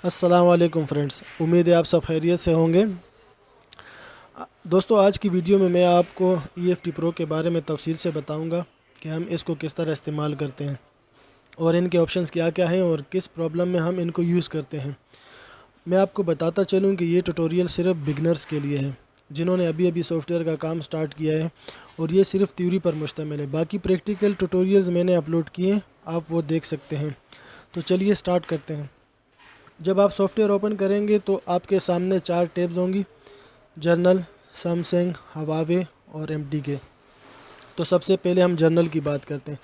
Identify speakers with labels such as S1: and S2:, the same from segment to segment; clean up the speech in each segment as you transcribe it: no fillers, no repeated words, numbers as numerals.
S1: अस्सलाम वालेकुम फ्रेंड्स, उम्मीद है आप सब खैरियत से होंगे। दोस्तों, आज की वीडियो में मैं आपको EFT प्रो के बारे में तफसील से बताऊंगा कि हम इसको किस तरह इस्तेमाल करते हैं और इनके ऑप्शंस क्या क्या हैं और किस प्रॉब्लम में हम इनको यूज़ करते हैं। मैं आपको बताता चलूं कि ये ट्यूटोरियल सिर्फ बिगनर्स के लिए है, जिन्होंने अभी अभी सॉफ्टवेयर का काम स्टार्ट किया है, और ये सिर्फ थ्योरी पर मुश्तमिल है। बाकी प्रैक्टिकल ट्यूटोरियल्स मैंने अपलोड किए हैं, आप वो देख सकते हैं। तो चलिए स्टार्ट करते हैं। जब आप सॉफ्टवेयर ओपन करेंगे तो आपके सामने 4 टैब्स होंगी: जर्नल, सैमसंग, हवावे और MTK। तो सबसे पहले हम जर्नल की बात करते हैं।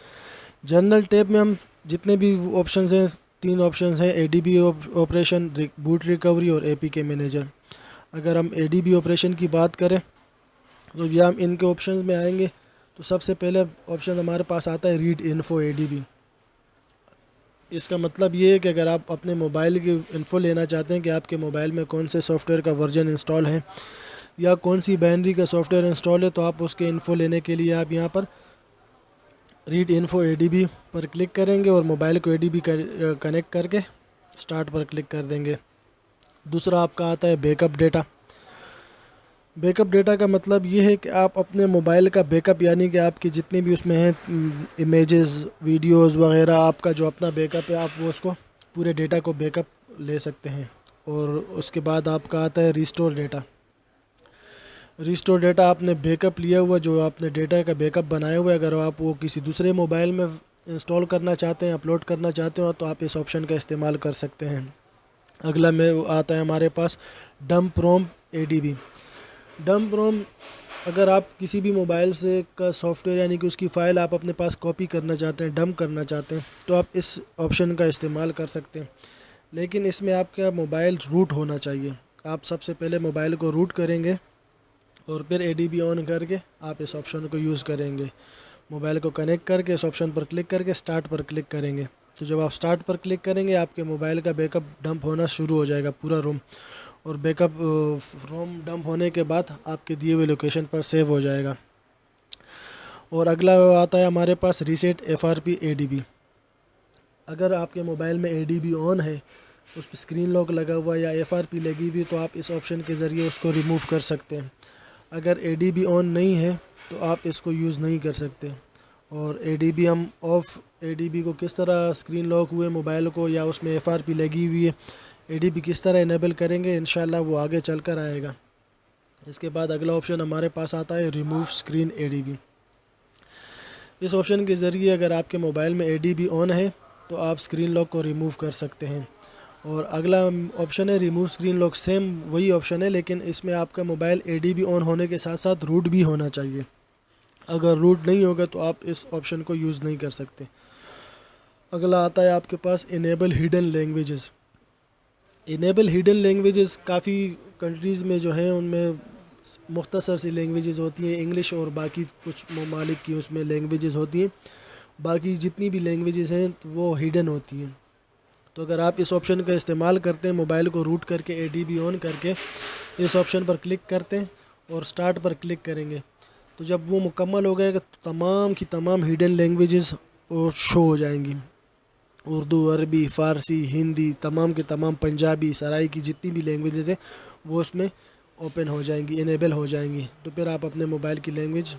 S1: जर्नल टैब में हम जितने भी ऑप्शंस हैं, 3 ऑप्शंस हैं: ADB ऑपरेशन, बूट रिकवरी और APK मैनेजर। अगर हम ADB ऑपरेशन की बात करें तो ये हम इनके ऑप्शंस में आएंगे। तो सबसे पहले ऑप्शन हमारे पास आता है रीड इन्फो ADB। इसका मतलब ये है कि अगर आप अपने मोबाइल की इन्फो लेना चाहते हैं कि आपके मोबाइल में कौन से सॉफ्टवेयर का वर्जन इंस्टॉल है या कौन सी बाइनरी का सॉफ्टवेयर इंस्टॉल है, तो आप उसके इन्फो लेने के लिए आप यहाँ पर रीड इन्फो ADB पर क्लिक करेंगे और मोबाइल को ADB कनेक्ट करके स्टार्ट पर क्लिक कर देंगे। दूसरा आपका आता है बैकअप डेटा। बैकअप डेटा का मतलब ये है कि आप अपने मोबाइल का बैकअप, यानी कि आपकी जितनी भी उसमें हैं इमेजेस, वीडियोस वगैरह, आपका जो अपना बैकअप है, आप वो उसको पूरे डेटा को बैकअप ले सकते हैं। और उसके बाद आपका आता है रिस्टोर डेटा। रिस्टोर डेटा आपने बैकअप लिया हुआ, जो आपने डेटा का बैकअप बनाया हुआ है, अगर आप वो किसी दूसरे मोबाइल में इंस्टॉल करना चाहते हैं, अपलोड करना चाहते हो, तो आप इस ऑप्शन का इस्तेमाल कर सकते हैं। अगला में आता है हमारे पास डंप रोम ADB। डंप रोम, अगर आप किसी भी मोबाइल से का सॉफ्टवेयर, यानी कि उसकी फ़ाइल आप अपने पास कॉपी करना चाहते हैं, डंप करना चाहते हैं, तो आप इस ऑप्शन का इस्तेमाल कर सकते हैं। लेकिन इसमें आपका मोबाइल रूट होना चाहिए। आप सबसे पहले मोबाइल को रूट करेंगे और फिर ADB ऑन करके आप इस ऑप्शन को यूज़ करेंगे। मोबाइल को कनेक्ट करके इस ऑप्शन पर क्लिक करके स्टार्ट पर क्लिक करेंगे। तो जब आप स्टार्ट पर क्लिक करेंगे, आपके मोबाइल का बैकअप डंप होना शुरू हो जाएगा, पूरा रोम। और बैकअप रोम डंप होने के बाद आपके दिए हुए लोकेशन पर सेव हो जाएगा। और अगला आता है हमारे पास रीसेट FRP ADB। अगर आपके मोबाइल में ADB ऑन है, उस पर स्क्रीन लॉक लगा हुआ या FRP लगी हुई, तो आप इस ऑप्शन के ज़रिए उसको रिमूव कर सकते हैं। अगर ADB ऑन नहीं है तो आप इसको यूज़ नहीं कर सकते। और ADB हम ऑफ ADB को किस तरह, स्क्रीन लॉक हुए मोबाइल को या उसमें FRP लगी हुई है, ADB किस तरह इनेबल करेंगे, इंशाल्लाह वो आगे चल कर आएगा। इसके बाद अगला ऑप्शन हमारे पास आता है रिमूव स्क्रीन ADB। इस ऑप्शन के ज़रिए अगर आपके मोबाइल में ADB ऑन है तो आप स्क्रीन लॉक को रिमूव कर सकते हैं। और अगला ऑप्शन है रिमूव स्क्रीन लॉक। सेम वही ऑप्शन है, लेकिन इसमें आपका मोबाइल ADB ऑन होने के साथ साथ रूट भी होना चाहिए। अगर रूट नहीं होगा तो आप इस ऑप्शन को यूज़ नहीं कर सकते। अगला आता है आपके पास enable hidden languages. Enable hidden languages काफ़ी कंट्रीज़ में जो हैं उनमें मुख्तसर सी लैंग्वेजेस होती हैं, इंग्लिश और बाकी कुछ ममालिक की उसमें लैंग्वेजेस होती हैं। बाकी जितनी भी लैंग्वेजेस हैं तो वो हिडन होती हैं। तो अगर आप इस ऑप्शन का इस्तेमाल करते हैं, मोबाइल को रूट करके ADB ऑन करके इस ऑप्शन पर क्लिक करते हैं और स्टार्ट पर क्लिक करेंगे, तो जब वो मुकम्मल हो गएगा तो तमाम की तमाम हिडन लैंग्वेजेस और शो हो जाएंगी। उर्दू, अरबी, फ़ारसी, हिंदी, तमाम के तमाम, पंजाबी, सराई की जितनी भी लैंग्वेजेस हैं वो उसमें ओपन हो जाएंगी, इनेबल हो जाएंगी। तो फिर आप अपने मोबाइल की लैंग्वेज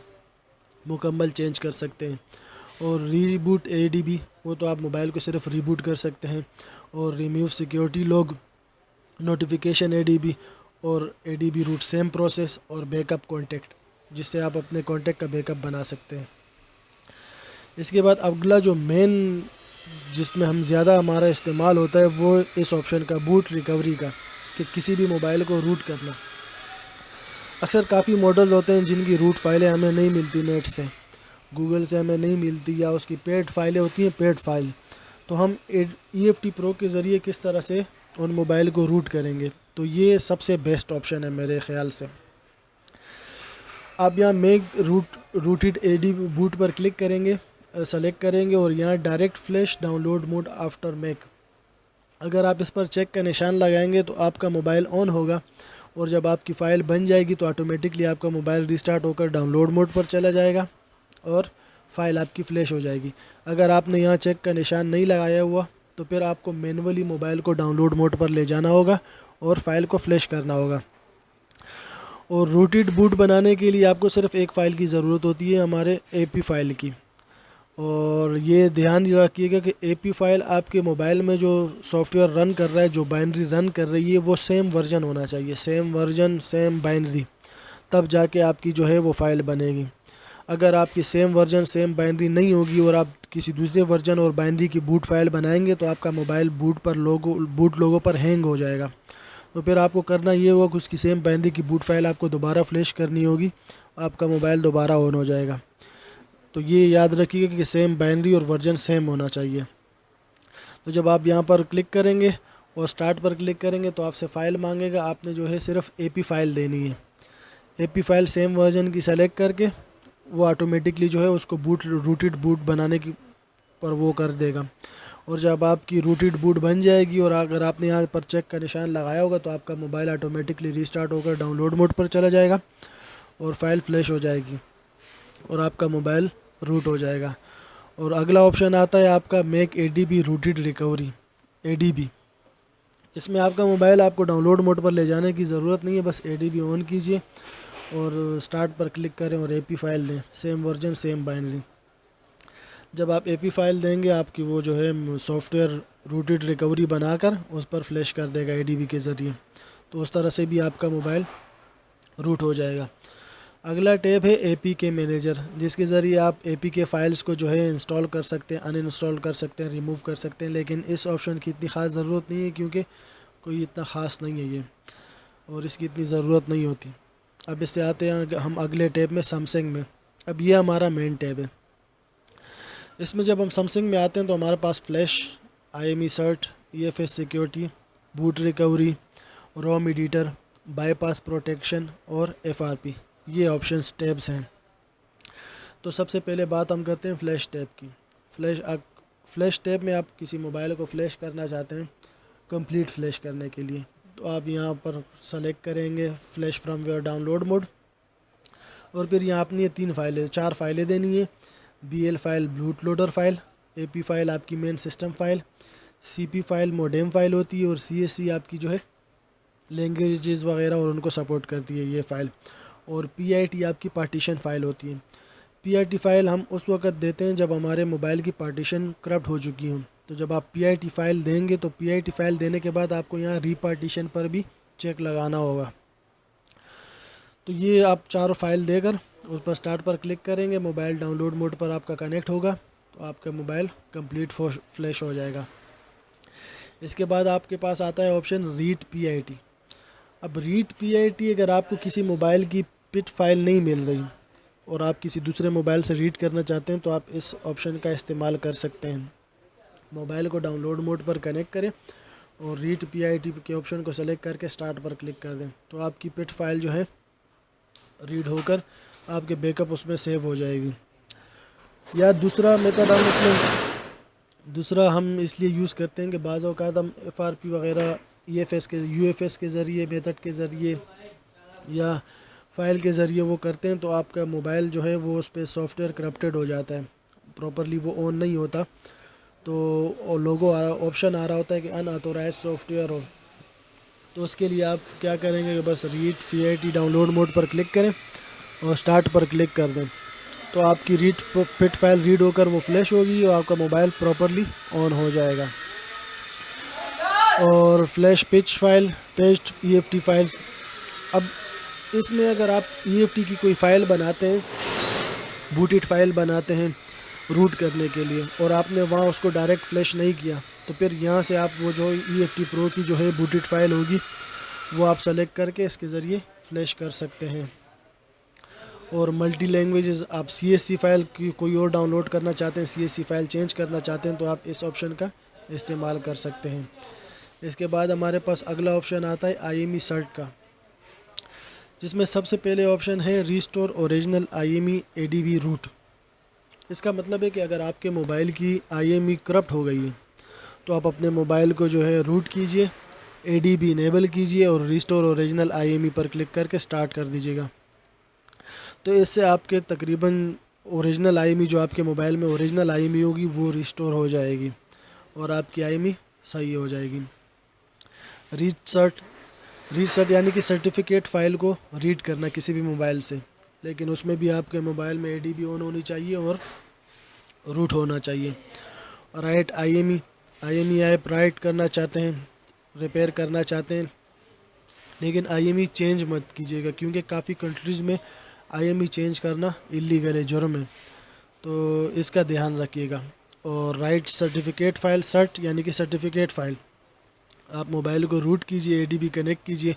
S1: मुकम्मल चेंज कर सकते हैं। और रीबूट ADB, वो तो आप मोबाइल को सिर्फ रीबूट कर सकते हैं। और remove security log, notification ADB और ADB रूट, सेम प्रोसेस। और बैकअप कॉन्टेक्ट, जिससे आप अपने कॉन्टेक्ट का बैकअप बना सकते हैं। इसके बाद अगला जो मेन, जिसमें हम ज़्यादा हमारा इस्तेमाल होता है, वो इस ऑप्शन का बूट रिकवरी का, कि किसी भी मोबाइल को रूट करना। अक्सर काफ़ी मॉडल होते हैं जिनकी रूट फाइलें हमें नहीं मिलती नेट से, गूगल से हमें नहीं मिलती, या उसकी पेड फाइलें होती हैं, पेड फाइल। तो हम EFT प्रो के ज़रिए किस तरह से उन मोबाइल को रूट करेंगे, तो ये सबसे बेस्ट ऑप्शन है मेरे ख़्याल से। आप यहाँ मेक रूटेड ADB बूट पर क्लिक करेंगे, सेलेक्ट करेंगे, और यहाँ direct flash download mode after make, अगर आप इस पर चेक का निशान लगाएंगे तो आपका मोबाइल ऑन होगा, और जब आपकी फ़ाइल बन जाएगी तो ऑटोमेटिकली आपका मोबाइल रिस्टार्ट होकर डाउनलोड मोड पर चला जाएगा और फ़ाइल आपकी फ़्लैश हो जाएगी। अगर आपने यहाँ चेक का निशान नहीं लगाया हुआ तो फिर आपको मैनुअली मोबाइल को डाउनलोड मोड पर ले जाना होगा और फ़ाइल को फ्लैश करना होगा। और रूटेड बूट बनाने के लिए आपको सिर्फ़ एक फ़ाइल की ज़रूरत होती है, हमारे AP फ़ाइल की। और ये ध्यान रखिएगा कि AP फ़ाइल आपके मोबाइल में जो सॉफ्टवेयर रन कर रहा है, जो बाइनरी रन कर रही है, वो सेम वर्जन होना चाहिए, सेम वर्जन सेम बाइनरी, तब जाके आपकी जो है वो फ़ाइल बनेगी। अगर आपकी सेम वर्जन सेम बाइनरी नहीं होगी और आप किसी दूसरे वर्जन और बाइनरी की बूट फाइल बनाएंगे तो आपका मोबाइल बूट लोगों पर हैंग हो जाएगा। तो फिर आपको करना ये होगा कि उसकी सेम बाइनरी की बूट फाइल आपको दोबारा फ्लैश करनी होगी, आपका मोबाइल दोबारा ऑन हो जाएगा। तो ये याद रखिएगा कि सेम बाइनरी और वर्जन सेम होना चाहिए। तो जब आप यहाँ पर क्लिक करेंगे और स्टार्ट पर क्लिक करेंगे तो आपसे फ़ाइल मांगेगा, आपने जो है सिर्फ AP फ़ाइल देनी है। AP फ़ाइल सेम वर्जन की सेलेक्ट करके वो ऑटोमेटिकली जो है उसको रूटेड बूट बनाने की पर वो कर देगा। और जब आपकी रूटेड बूट बन जाएगी और अगर आपने यहाँ पर चेक का निशान लगाया होगा तो आपका मोबाइल ऑटोमेटिकली रीस्टार्ट होकर डाउनलोड मोड पर चला जाएगा और फाइल फ्लैश हो जाएगी और आपका मोबाइल रूट हो जाएगा। और अगला ऑप्शन आता है आपका make ADB rooted recovery, ADB। इसमें आपका मोबाइल आपको डाउनलोड मोड पर ले जाने की ज़रूरत नहीं है, बस ADB ऑन कीजिए और स्टार्ट पर क्लिक करें और AP फ़ाइल दें, सेम वर्जन सेम बाइनरी। जब आप AP फ़ाइल देंगे आपकी वो जो है सॉफ्टवेयर रूटेड रिकवरी बनाकर उस पर फ्लैश कर देगा ADB के ज़रिए। तो उस तरह से भी आपका मोबाइल रूट हो जाएगा। अगला टैब है APK मैनेजर, जिसके ज़रिए आप APK फ़ाइल्स को जो है इंस्टॉल कर सकते हैं, अनइंस्टॉल कर सकते हैं, रिमूव कर सकते हैं। लेकिन इस ऑप्शन की इतनी ख़ास ज़रूरत नहीं है क्योंकि कोई इतना ख़ास नहीं है ये और इसकी इतनी ज़रूरत नहीं होती। अब इससे आते हैं हम अगले टैब में, सैमसंग में। अब ये हमारा मेन टैब है। इसमें जब हम सैमसंग में आते हैं तो हमारे पास flash, IME cert, EFS security, boot recovery, ROM editor, bypass protection और FRP, ये ऑप्शंस टैब्स हैं। तो सबसे पहले बात हम करते हैं फ्लैश टैब की। फ्लैश टैब में आप किसी मोबाइल को फ्लैश करना चाहते हैं, कंप्लीट फ्लैश करने के लिए, तो आप यहाँ पर सेलेक्ट करेंगे flash from your download mode और फिर यहाँ अपनी 4 फाइलें देनी है। BL file boot loader file, AP file आपकी main system file, CP file modem file होती है और CSC आपकी जो है लैंग्वेजेस वगैरह और उनको सपोर्ट करती है ये फ़ाइल, और PIT आपकी पार्टीशन फ़ाइल होती है। PIT फ़ाइल हम उस वक्त देते हैं जब हमारे मोबाइल की पार्टीशन करप्ट हो चुकी हो। तो जब आप PIT फ़ाइल देंगे तो PIT फ़ाइल देने के बाद आपको यहाँ रीपार्टीशन पर भी चेक लगाना होगा। तो ये आप 4 फाइल देकर उस पर स्टार्ट पर क्लिक करेंगे, मोबाइल डाउनलोड मोड पर आपका कनेक्ट होगा तो आपका मोबाइल कंप्लीट फ्लैश हो जाएगा। इसके बाद आपके पास आता है ऑप्शन रीड PIT। अब रीड PIT अगर आपको किसी मोबाइल की पिट फाइल नहीं मिल रही और आप किसी दूसरे मोबाइल से रीड करना चाहते हैं तो आप इस ऑप्शन का इस्तेमाल कर सकते हैं। मोबाइल को डाउनलोड मोड पर कनेक्ट करें और रीड PIT के ऑप्शन को सेलेक्ट करके स्टार्ट पर क्लिक कर दें तो आपकी पिट फाइल जो है रीड होकर आपके बैकअप उसमें सेव हो जाएगी। या दूसरा मेथड हम इसलिए यूज़ करते हैं कि बाज़ औक़ात हम FRP वगैरह UFS के ज़रिए, मेथड के ज़रिए या फ़ाइल के ज़रिए वो करते हैं तो आपका मोबाइल जो है वो उस पर सॉफ्टवेयर करप्टेड हो जाता है, प्रॉपरली वो ऑन नहीं होता। तो लोगों ऑप्शन आ रहा होता है कि अनऑथोराइज्ड सॉफ्टवेयर हो। तो उसके लिए आप क्या करेंगे कि बस रीड PIT डाउनलोड मोड पर क्लिक करें और स्टार्ट पर क्लिक कर दें तो आपकी पिट फाइल रीड होकर वो फ्लैश होगी और आपका मोबाइल प्रॉपरली ऑन हो जाएगा। और flash pitch file, paste EFT files, अब इसमें अगर आप EFT की कोई फ़ाइल बनाते हैं, बूटेड फाइल बनाते हैं रूट करने के लिए और आपने वहाँ उसको डायरेक्ट फ्लैश नहीं किया तो फिर यहाँ से आप वो जो EFT प्रो की जो है बूटेड फाइल होगी वो आप सेलेक्ट करके इसके ज़रिए फ़्लैश कर सकते हैं। और मल्टी लैंग्वेजेस, आप CSC फ़ाइल की कोई और डाउनलोड करना चाहते हैं, CSC फ़ाइल चेंज करना चाहते हैं तो आप इस ऑप्शन का इस्तेमाल कर सकते हैं। इसके बाद हमारे पास अगला ऑप्शन आता है IME सर्ट का, जिसमें सबसे पहले ऑप्शन है restore original IME ADB root. इसका मतलब है कि अगर आपके मोबाइल की IME करप्ट हो गई है तो आप अपने मोबाइल को जो है रूट कीजिए, ADB इनेबल कीजिए और रिस्टोर ओरिजिनल IME पर क्लिक करके स्टार्ट कर दीजिएगा। तो इससे आपके तकरीबन ओरिजिनल IME जो आपके मोबाइल में ओरिजिनल IME होगी वो रिस्टोर हो जाएगी और आपकी आईएमई सही हो जाएगी। रीड सर्ट यानी कि सर्टिफिकेट फ़ाइल को रीड करना किसी भी मोबाइल से, लेकिन उसमें भी आपके मोबाइल में एडीबी ऑन होनी चाहिए और रूट होना चाहिए। राइट आईएमई ऐप राइट करना चाहते हैं, रिपेयर करना चाहते हैं, लेकिन आईएमई चेंज मत कीजिएगा, क्योंकि काफ़ी कंट्रीज़ में आईएमई चेंज करना इलीगल है, जुर्म है, तो इसका ध्यान रखिएगा। और राइट सर्टिफिकेट फ़ाइल, सर्ट यानी कि सर्टिफिकेट फ़ाइल, आप मोबाइल को रूट कीजिए, एडीबी कनेक्ट कीजिए,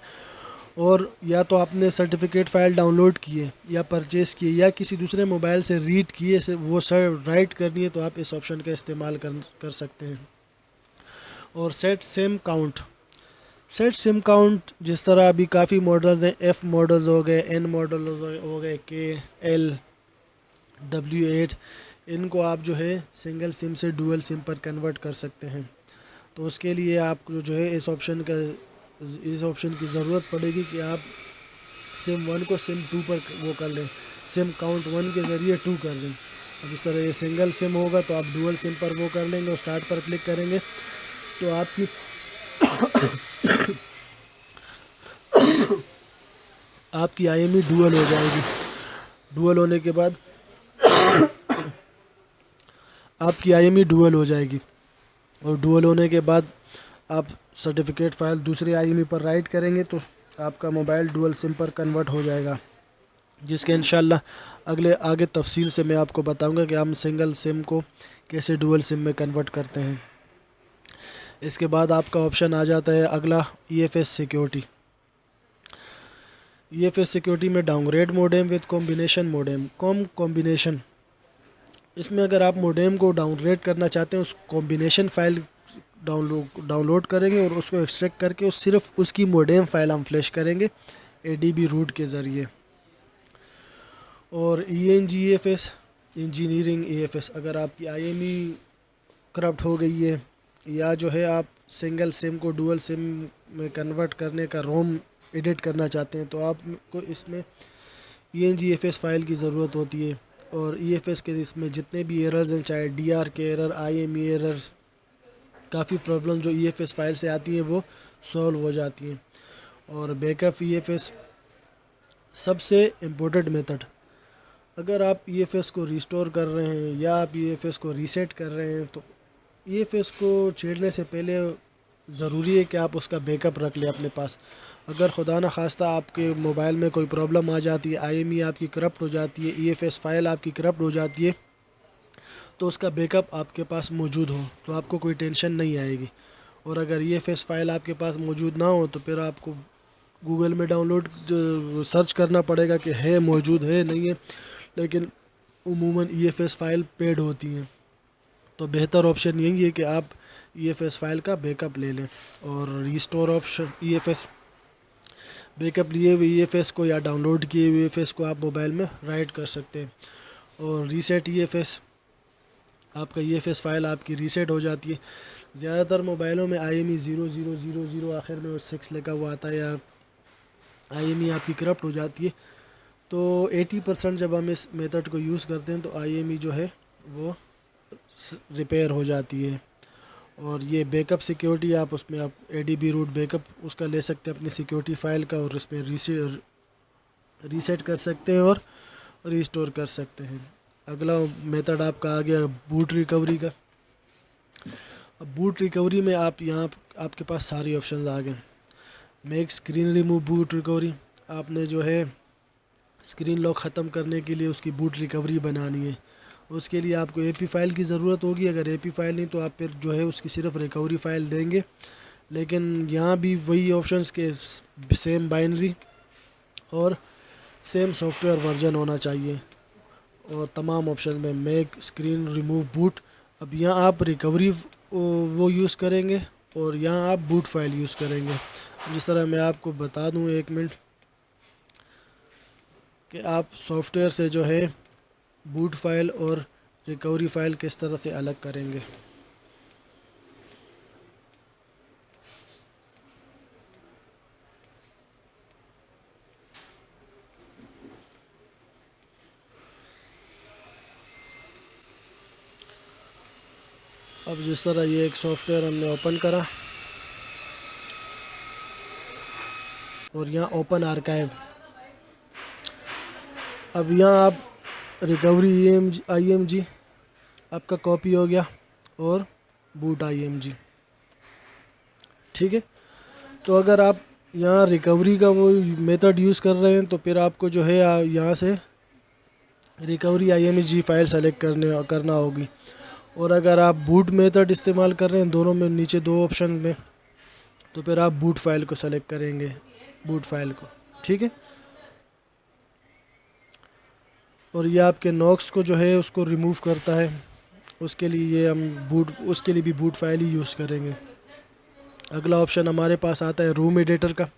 S1: और या तो आपने सर्टिफिकेट फ़ाइल डाउनलोड किए या परचेज़ किए या किसी दूसरे मोबाइल से रीड किए से वो राइट करनी है, तो आप इस ऑप्शन का इस्तेमाल कर सकते हैं। और सेट सिम काउंट जिस तरह अभी काफ़ी मॉडल्स हैं, एफ़ मॉडल्स हो गए, एन मॉडल हो गए, KL W8, इनको आप जो है सिंगल सिम से डुअल सिम पर कन्वर्ट कर सकते हैं। तो उसके लिए आपको जो है इस ऑप्शन की ज़रूरत पड़ेगी कि आप सिम 1 को सिम 2 पर वो कर लें, सिम काउंट 1 के ज़रिए 2 कर लें। अब इस तरह ये सिंगल सिम होगा तो आप डुअल सिम पर वो कर लेंगे और स्टार्ट पर क्लिक करेंगे तो आपकी आईएमई डुअल हो जाएगी। डुअल होने के बाद आपकी आईएमई डुअल हो जाएगी, और डुअल होने के बाद आप सर्टिफिकेट फ़ाइल दूसरे आईएमई पर राइट करेंगे तो आपका मोबाइल डुअल सिम पर कन्वर्ट हो जाएगा, जिसके इंशाल्लाह आगे तफसील से मैं आपको बताऊंगा कि हम सिंगल सिम को कैसे डुअल सिम में कन्वर्ट करते हैं। इसके बाद आपका ऑप्शन आ जाता है अगला, ईएफएस सिक्योरिटी। ईएफएस सिक्योरिटी में downgrade modem with combination modem, combination, इसमें अगर आप मोडेम को डाउनग्रेड करना चाहते हैं, उस कॉम्बिनेशन फ़ाइल डाउनलोड करेंगे और उसको एक्सट्रैक्ट करके सिर्फ उसकी मोडेम फ़ाइल हम फ्लैश करेंगे एडीबी रूट के ज़रिए। और ENGFS, इंजीनियरिंग EFS, अगर आपकी आईएमई करप्ट हो गई है या जो है आप सिंगल सिम को डुअल सिम में कन्वर्ट करने का रोम एडिट करना चाहते हैं, तो आपको इसमें ENGFS फ़ाइल की ज़रूरत होती है। और EFS के इसमें जितने भी एरर्स हैं, चाहे DR के एरर, IME एरर, काफ़ी प्रॉब्लम जो EFS फ़ाइल से आती हैं वो सॉल्व हो जाती हैं। और बैकअप EFS सबसे इम्पोर्टेंट मेथड, अगर आप EFS को रिस्टोर कर रहे हैं या आप EFS को रीसेट कर रहे हैं, तो EFS को छेड़ने से पहले ज़रूरी है कि आप उसका बैकअप रख लें अपने पास। अगर खुदा न खास्ता आपके मोबाइल में कोई प्रॉब्लम आ जाती है, आईएमई आपकी करप्ट हो जाती है, EFS फ़ाइल आपकी करप्ट हो जाती है, तो उसका बैकअप आपके पास मौजूद हो तो आपको कोई टेंशन नहीं आएगी। और अगर EFS फ़ाइल आपके पास मौजूद ना हो तो फिर आपको गूगल में डाउनलोड सर्च करना पड़ेगा कि है मौजूद है नहीं है, लेकिन उमूमन EFS फ़ाइल पेड होती हैं। तो बेहतर ऑप्शन यही है कि आप EFS फ़ाइल का बैकअप ले लें और रिस्टोर ऑप्शन EFS बैकअप लिए हुए EFS को या डाउनलोड किए हुए EFS को आप मोबाइल में राइट कर सकते हैं। और रीसेट EFS, आपका EFS फ़ाइल आपकी रीसेट हो जाती है। ज़्यादातर मोबाइलों में IME 0000 आखिर में 6 लिखा हुआ आता है, या IME आपकी करप्ट हो जाती है। तो 80% जब हम इस मेथड को यूज़ करते हैं तो IME जो है वो रिपेयर हो जाती है। और ये बैकअप सिक्योरिटी, आप उसमें आप एडीबी रूट बैकअप उसका ले सकते हैं अपनी सिक्योरिटी फ़ाइल का, और इसमें रीसेट कर सकते हैं और रिस्टोर कर सकते हैं। अगला मेथड आपका आ गया बूट रिकवरी का। अब बूट रिकवरी में आपके पास सारी ऑप्शंस आ गए। Make screen remove boot recovery, आपने जो है स्क्रीन लॉक ख़त्म करने के लिए उसकी बूट रिकवरी बनानी है। उसके लिए आपको AP फ़ाइल की ज़रूरत होगी। अगर AP फ़ाइल नहीं तो आप फिर जो है उसकी सिर्फ रिकवरी फ़ाइल देंगे। लेकिन यहाँ भी वही ऑप्शंस के सेम बाइनरी और सेम सॉफ्टवेयर वर्जन होना चाहिए, और तमाम ऑप्शन में मेक स्क्रीन रिमूव बूट। अब यहाँ आप रिकवरी वो यूज़ करेंगे और यहाँ आप बूट फाइल यूज़ करेंगे। जिस तरह मैं आपको बता दूँ, 1 मिनट, कि आप सॉफ्टवेयर से जो है बूट फाइल और रिकवरी फ़ाइल किस तरह से अलग करेंगे। अब जिस तरह ये एक सॉफ्टवेयर हमने ओपन करा और यहाँ ओपन आर्काइव, अब यहाँ आप रिकवरी IMG आपका कॉपी हो गया और बूट IMG, ठीक है। तो अगर आप यहाँ रिकवरी का वो मेथड यूज़ कर रहे हैं तो फिर आपको जो है यहाँ से रिकवरी IMG फ़ाइल सेलेक्ट करना होगी। और अगर आप बूट मेथड इस्तेमाल कर रहे हैं, दोनों में नीचे दो ऑप्शन में, तो फिर आप बूट फाइल को सेलेक्ट करेंगे, बूट फाइल को, ठीक है। और ये आपके नॉक्स को जो है उसको रिमूव करता है, उसके लिए उसके लिए भी बूट फाइल ही यूज़ करेंगे। अगला ऑप्शन हमारे पास आता है रूम एडिटर का।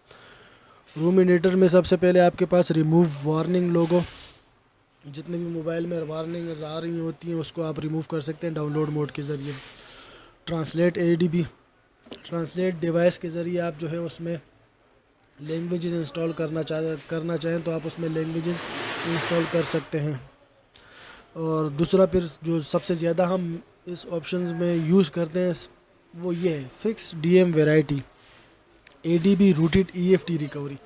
S1: रूम एडिटर में सबसे पहले आपके पास रिमूव वार्निंग लोगो, जितने भी मोबाइल में वार्निंग आ रही होती हैं उसको आप रिमूव कर सकते हैं डाउनलोड मोड के ज़रिए। ट्रांसलेट ADB, ट्रांसलेट डिवाइस के ज़रिए आप जो है उसमें लैंग्वेजेस इंस्टॉल करना चाहें तो आप उसमें लैंग्वेजेस इंस्टॉल कर सकते हैं। और दूसरा फिर जो सबसे ज़्यादा हम इस ऑप्शन में यूज़ करते हैं वो ये है fix DM variety ADB rooted EFT recovery.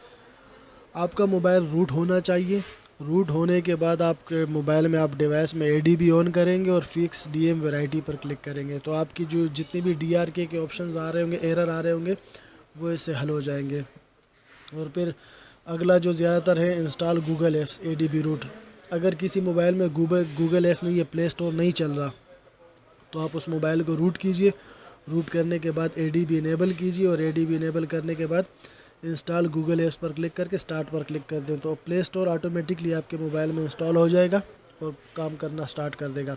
S1: आपका मोबाइल रूट होना चाहिए, रूट होने के बाद आपके मोबाइल में आप डिवाइस में ADB ऑन करेंगे और फिक्स DM वैरायटी पर क्लिक करेंगे तो आपकी जो जितने भी DRK के ऑप्शंस आ रहे होंगे, एरर आ रहे होंगे, वो इससे हल हो जाएंगे। और फिर अगला जो ज़्यादातर है install Google apps ADB root. अगर किसी मोबाइल में गूगल एप्स नहीं है, प्ले स्टोर नहीं चल रहा, तो आप उस मोबाइल को रूट कीजिए। रूट करने के बाद ADB इनेबल कीजिए और ADB इनेबल करने के बाद इंस्टॉल गूगल एप्स पर क्लिक करके स्टार्ट पर क्लिक कर दें तो प्ले स्टोर ऑटोमेटिकली आपके मोबाइल में इंस्टॉल हो जाएगा और काम करना स्टार्ट कर देगा।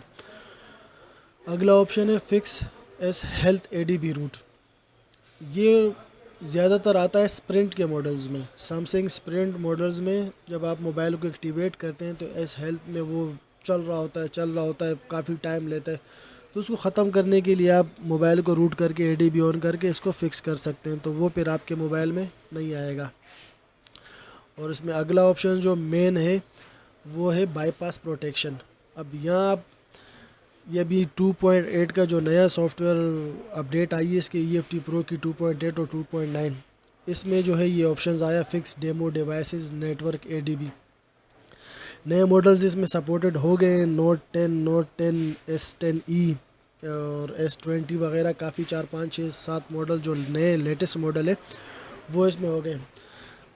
S1: अगला ऑप्शन है fix S health ADB root. ये ज़्यादातर आता है स्प्रिंट के मॉडल्स में, सैमसंग स्प्रिंट मॉडल्स में। जब आप मोबाइल को एक्टिवेट करते हैं तो एस हेल्थ में वो चल रहा होता है, काफ़ी टाइम लेता है, तो उसको ख़त्म करने के लिए आप मोबाइल को रूट करके ADB ऑन करके इसको फिक्स कर सकते हैं, तो वो फिर आपके मोबाइल में नहीं आएगा। और इसमें अगला ऑप्शन जो मेन है वो है बाईपास प्रोटेक्शन। अब यहाँ आप ये भी 2.8 का जो नया सॉफ्टवेयर अपडेट आई है इसके EFT Pro की 2.8 और 2.9, इसमें जो है ये ऑप्शंस आया fix demo devices network ADB। नए मॉडल्स इसमें सपोर्टेड हो गए हैं, नोट 10, नोट 10, S10e और S20 वगैरह, काफ़ी 4, 5, 6, 7 मॉडल जो नए लेटेस्ट मॉडल है वो इसमें हो गए।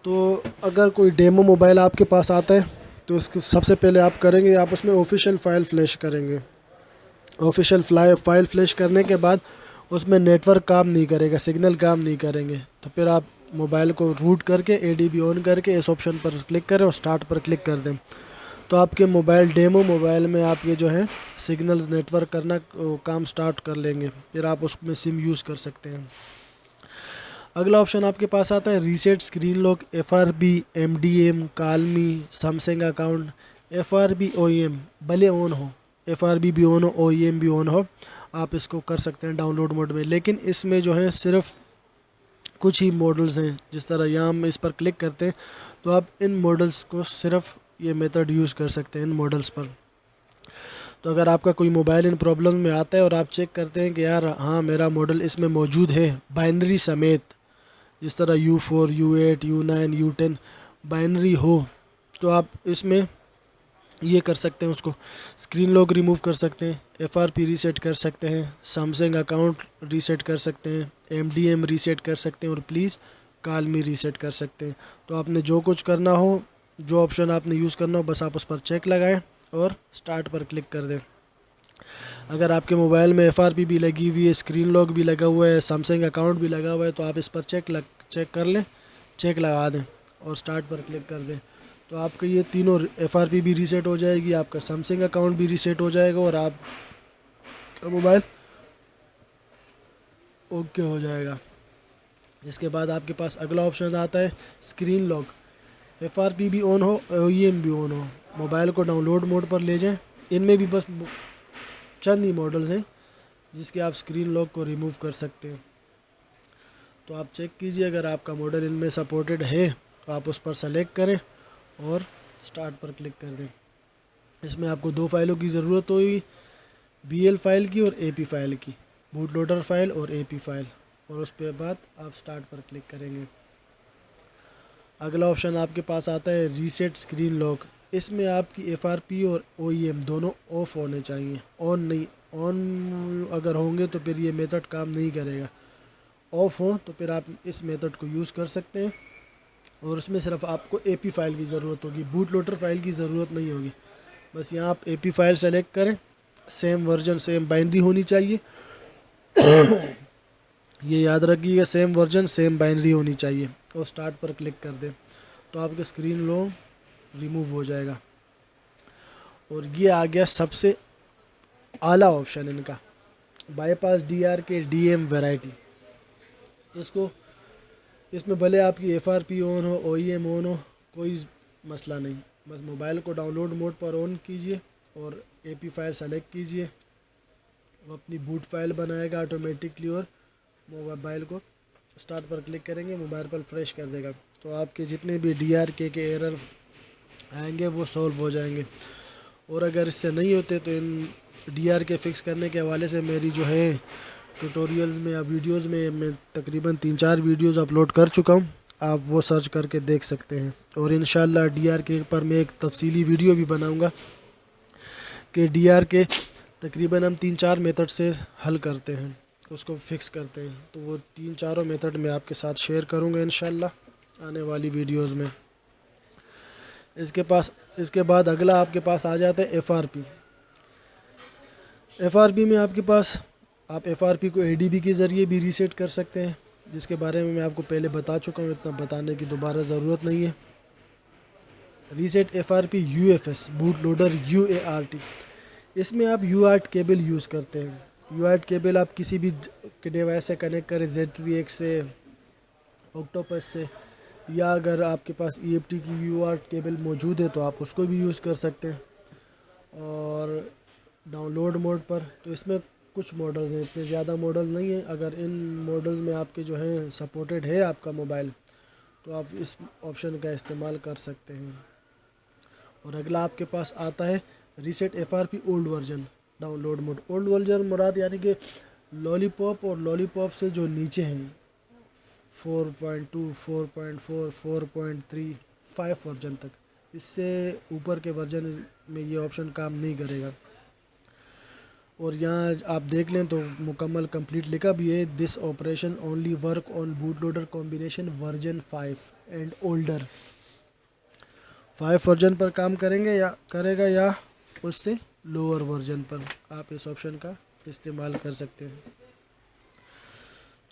S1: तो अगर कोई डेमो मोबाइल आपके पास आता है तो उसको सबसे पहले आप करेंगे, आप उसमें ऑफिशियल फ़ाइल फ्लैश करेंगे। ऑफिशियल फ़ाइल फ्लैश करने के बाद उसमें नेटवर्क काम नहीं करेगा, सिग्नल काम नहीं करेंगे, तो फिर आप मोबाइल को रूट करके ADB ऑन करके इस ऑप्शन पर क्लिक करें और स्टार्ट पर क्लिक कर दें, तो आपके डेमो मोबाइल में आप ये जो है सिग्नल नेटवर्क करना काम स्टार्ट कर लेंगे, फिर आप उसमें सिम यूज़ कर सकते हैं। अगला ऑप्शन आपके पास आता है reset screen lock FRB MDM कालमी Samsung account. FRB OEM भले ऑन हो, FRB भी ऑन हो, OEM भी ऑन हो, आप इसको कर सकते हैं डाउनलोड मोड में। लेकिन इसमें जो है सिर्फ कुछ ही मॉडल्स हैं, जिस तरह यहाँ हम इस पर क्लिक करते हैं तो आप इन मॉडल्स को सिर्फ ये मेथड यूज़ कर सकते हैं इन मॉडल्स पर। तो अगर आपका कोई मोबाइल इन प्रॉब्लम में आता है और आप चेक करते हैं कि यार हाँ मेरा मॉडल इसमें मौजूद है बाइनरी समेत, जिस तरह U4, U8, U9, U10 binary हो, तो आप इसमें ये कर सकते हैं, उसको स्क्रीन लॉक रिमूव कर सकते हैं, FRP रीसेट कर सकते हैं, सैमसंग अकाउंट रीसेट कर सकते हैं, MDM रीसेट कर सकते हैं और प्लीज़ कॉल मी रीसेट कर सकते हैं। तो आपने जो कुछ करना हो, जो ऑप्शन आपने यूज़ करना हो, बस आप उस पर चेक लगाएं और स्टार्ट पर क्लिक कर दें। अगर आपके मोबाइल में FRP भी लगी हुई है, स्क्रीन लॉक भी लगा हुआ है, सैमसंग अकाउंट भी लगा हुआ है, तो आप इस पर चेक कर लें, चेक लगा दें और स्टार्ट पर क्लिक कर दें, तो आपका ये तीनों FRP भी रीसेट हो जाएगी, आपका सैमसंग अकाउंट भी रीसेट हो जाएगा और आपका मोबाइल ओके हो जाएगा। इसके बाद आपके पास अगला ऑप्शन आता है स्क्रीन लॉक। FRP भी ऑन हो, OEM भी ऑन हो, मोबाइल को डाउनलोड मोड पर ले जाएं। इनमें भी बस चंद ही मॉडल्स हैं जिसके आप स्क्रीन लॉक को रिमूव कर सकते हैं। तो आप चेक कीजिए, अगर आपका मॉडल इनमें सपोर्टेड है तो आप उस पर सेलेक्ट करें और स्टार्ट पर क्लिक कर दें। इसमें आपको 2 फाइलों की ज़रूरत होगी, BL फ़ाइल की और AP फ़ाइल की। बूट लोडर फाइल और AP फाइल, और उस पे बाद आप स्टार्ट पर क्लिक करेंगे। अगला ऑप्शन आपके पास आता है रीसेट स्क्रीन लॉक। इसमें आपकी FRP और OEM दोनों ऑफ होने चाहिए, ऑन नहीं। ऑन अगर होंगे तो फिर ये मेथड काम नहीं करेगा, ऑफ हो तो फिर आप इस मेथड को यूज़ कर सकते हैं। और उसमें सिर्फ आपको AP फाइल की ज़रूरत होगी, बूट लोडर फाइल की ज़रूरत नहीं होगी। बस यहाँ आप AP फाइल सेलेक्ट करें, सेम वर्जन सेम बाइनरी होनी चाहिए। ये याद रखिएगा, सेम वर्जन सेम बाइनरी होनी चाहिए, और स्टार्ट पर क्लिक कर दें तो आपके स्क्रीन लॉक रिमूव हो जाएगा। और ये आ गया सबसे आला ऑप्शन इनका, बाईपास DRK DM वैरायटी। इसमें भले आपकी FRP ऑन हो, OEM ऑन हो, कोई मसला नहीं। बस मोबाइल को डाउनलोड मोड पर ऑन कीजिए और AP फाइल सेलेक्ट कीजिए, वो अपनी बूट फाइल बनाएगा ऑटोमेटिकली, और मोबाइल को स्टार्ट पर क्लिक करेंगे, मोबाइल पर फ्रेश कर देगा। तो आपके जितने भी DRK के एरर आएंगे वो सॉल्व हो जाएंगे। और अगर इससे नहीं होते तो इन DRK फिक्स करने के हवाले से मेरी जो है ट्यूटोरियल्स में या वीडियोस में मैं तकरीबन 3-4 वीडियोस अपलोड कर चुका हूँ, आप वो सर्च करके देख सकते हैं। और इंशाल्लाह DRK पर मैं एक तफसीली वीडियो भी बनाऊँगा कि DRK तकरीबन हम 3-4 मेथड से हल करते हैं, उसको फिक्स करते हैं। तो वो 3-4 मेथड मैं आपके साथ शेयर करूँगा इंशाल्लाह आने वाली वीडियोस में। इसके बाद अगला आपके पास आ जाता है FRP। FRP में आपके पास आप FRP को ADB के ज़रिए भी रीसेट कर सकते हैं, जिसके बारे में मैं आपको पहले बता चुका हूँ, इतना बताने की दोबारा ज़रूरत नहीं है। Reset FRP UFS boot loader UART, इसमें आप UART केबल यूज़ करते हैं। UART केबल आप किसी भी डिवाइस से कनेक्ट करें, Z3X से, ऑक्टोपस से, या अगर आपके पास EFT की UART केबल मौजूद है तो आप उसको भी यूज़ कर सकते हैं। और डाउनलोड मोड पर तो इसमें कुछ मॉडल्स हैं, इतने ज़्यादा मॉडल नहीं है। अगर इन मॉडल्स में आपके जो हैं सपोर्टेड है आपका मोबाइल, तो आप इस ऑप्शन का इस्तेमाल कर सकते हैं। और अगला आपके पास आता है reset FRP old version download mode. Old version मुराद यानी कि लॉलीपॉप और लॉलीपॉप से जो नीचे हैं 4.2, 4.4, 4.3, 5 वर्जन तक, इससे ऊपर के वर्जन में ये ऑप्शन काम नहीं करेगा। और यहाँ आप देख लें तो मुकम्मल कंप्लीट लिखा भी है, this operation only work on boot loader combination version 5 and older. 5 version पर काम करेगा या उससे लोअर वर्जन पर आप इस ऑप्शन का इस्तेमाल कर सकते हैं।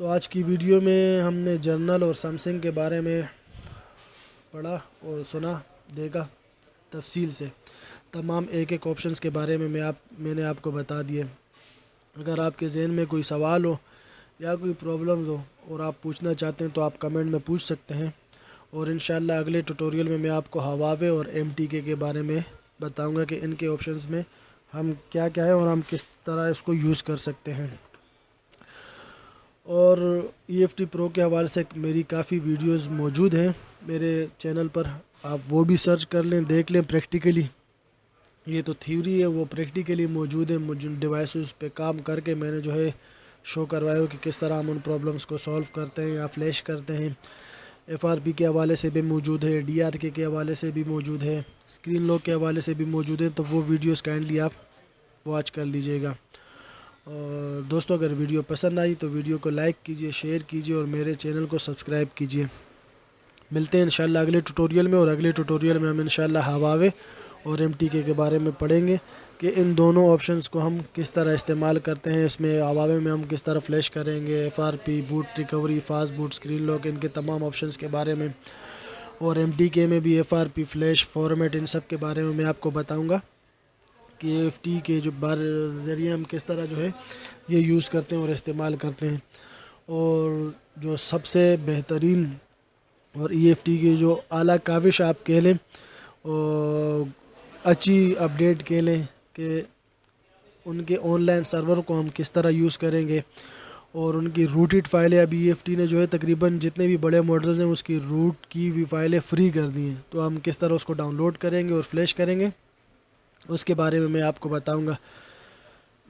S1: तो आज की वीडियो में हमने जर्नल और सैमसंग के बारे में पढ़ा और सुना, देखा तफसील से। तमाम एक ऑप्शंस के बारे में मैंने आपको बता दिए। अगर आपके जहन में कोई सवाल हो या कोई प्रॉब्लम्स हो और आप पूछना चाहते हैं तो आप कमेंट में पूछ सकते हैं। और इंशाल्लाह अगले ट्यूटोरियल में मैं आपको हवावे और MTK के बारे में बताऊंगा कि इनके ऑप्शंस में हम क्या क्या है और हम किस तरह इसको यूज़ कर सकते हैं। और EFT प्रो के हवाले से मेरी काफ़ी वीडियोस मौजूद हैं मेरे चैनल पर, आप वो भी सर्च कर लें, देख लें प्रैक्टिकली। ये तो थ्योरी है, वो प्रैक्टिकली मौजूद है। मुझे डिवाइसेस पे काम करके मैंने जो है शो करवाया हो कि किस तरह हम उन प्रॉब्लम्स को सॉल्व करते हैं या फ्लैश करते हैं। FRP के हवाले से भी मौजूद है, DRK के हवाले से भी मौजूद है, स्क्रीन लॉक के हवाले से भी मौजूद है। तो वो वीडियोस काइंडली आप वॉच कर लीजिएगा। और दोस्तों अगर वीडियो पसंद आई तो वीडियो को लाइक कीजिए, शेयर कीजिए और मेरे चैनल को सब्सक्राइब कीजिए। मिलते हैं इंशाल्लाह अगले ट्यूटोरियल में। और अगले ट्यूटोरियल में हम इंशाल्लाह हवावे और MTK के बारे में पढ़ेंगे कि इन दोनों ऑप्शंस को हम किस तरह इस्तेमाल करते हैं। इसमें हवावे में हम किस तरह फ्लैश करेंगे, FRP, boot recovery, fast boot, screen lock, इनके तमाम ऑप्शंस के बारे में। और MTK में भी FRP, फ्लैश, फॉर्मेट, इन सब के बारे में मैं आपको बताऊँगा कि EFT के जो ज़रिए हम किस तरह जो है ये यूज़ करते हैं और इस्तेमाल करते हैं। और जो सबसे बेहतरीन और EFT की जो आला काविश आप कह लें और अच्छी अपडेट कह लें कि उनके ऑनलाइन सर्वर को हम किस तरह यूज़ करेंगे। और उनकी रूटेड फाइलें अभी EFT ने जो है तकरीबन जितने भी बड़े मॉडल्स हैं उसकी रूट की हुई फाइलें फ्री कर दी हैं, तो हम किस तरह उसको डाउनलोड करेंगे और फ्लैश करेंगे उसके बारे में मैं आपको बताऊंगा।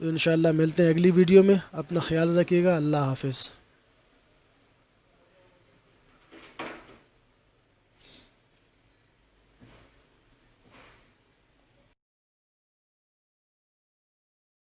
S1: तो इंशाल्लाह मिलते हैं अगली वीडियो में। अपना ख्याल रखिएगा। अल्लाह हाफ़िज़।